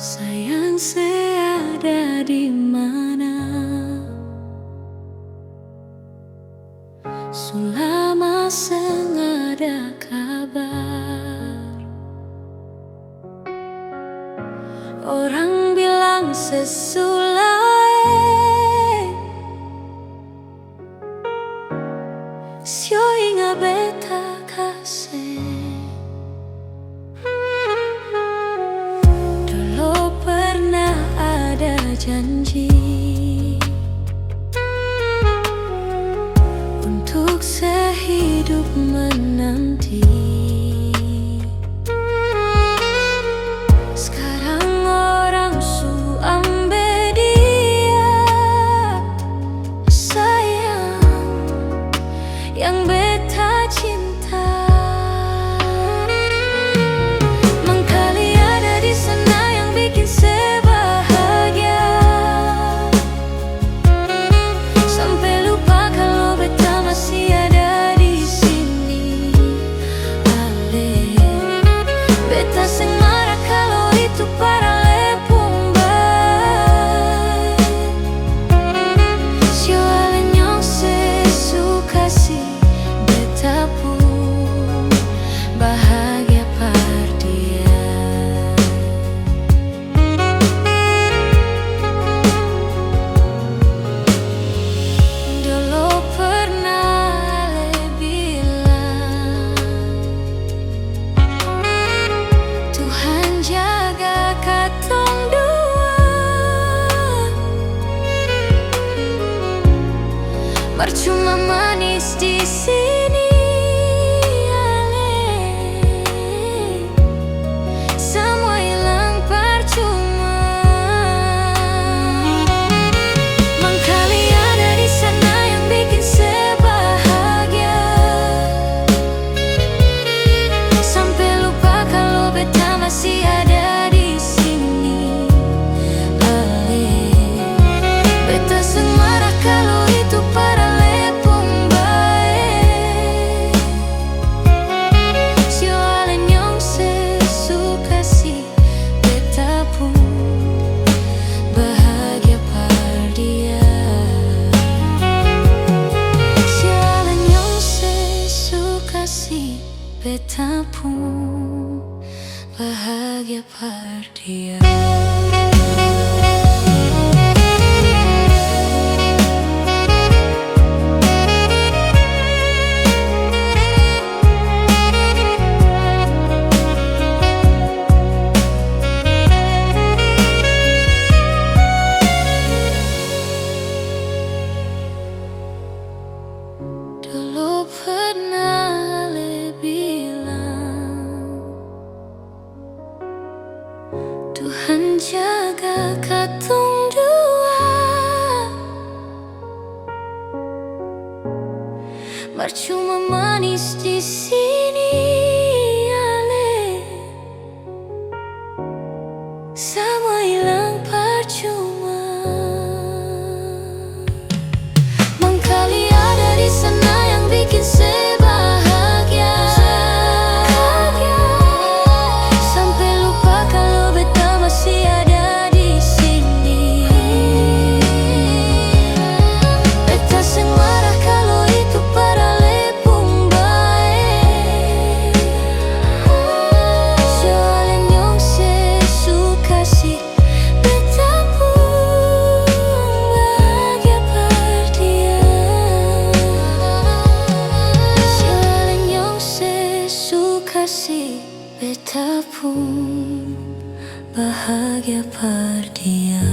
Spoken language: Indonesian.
Sayang, saya ada di mana? Sulama sengada kabar. Orang bilang sesulai, sio inga beta kasih. Dulu pernah ada janji untuk sehidup menanti. Sekarang orang su ambe dia, sayang, yang beta cinta. Mangkali ada di sana yang bikin saya bahagia, sampai lupa kalau beta masih ada di sini. Ale, beta seng marah kalau itu para lepung baik. Sio alenyong sesuka si beta pun bahagia par dia. Dulu pernah Ale bilang, Tuhan jaga katong dua, percuma manis di sini. Ale, semua hilang percuma. Mangkali ada di sana yang bikin saya bahagia, sampai lupa kalau beta masih ada di sini. Ale, beta seng marah kalau itu para lepung baik. Sio alenyong sesuka si beta pun bahagia par dia. Sio alenyong sesuka si beta pun bahagia par dia. Dulu pernah Ale bilang, Tuhan jaga katong dua, percuma manis di sini. Ale, semua hilang percuma. Mangkali ada di sana yang bikin saya bahagia, sampai lupa kalau beta masih ada di sini. Beta seng marah kalau itu para lepung baik. Sio alenyong sesuka si beta pun bahagia par dia. Sio alenyong sesuka si beta pun bahagia par dia.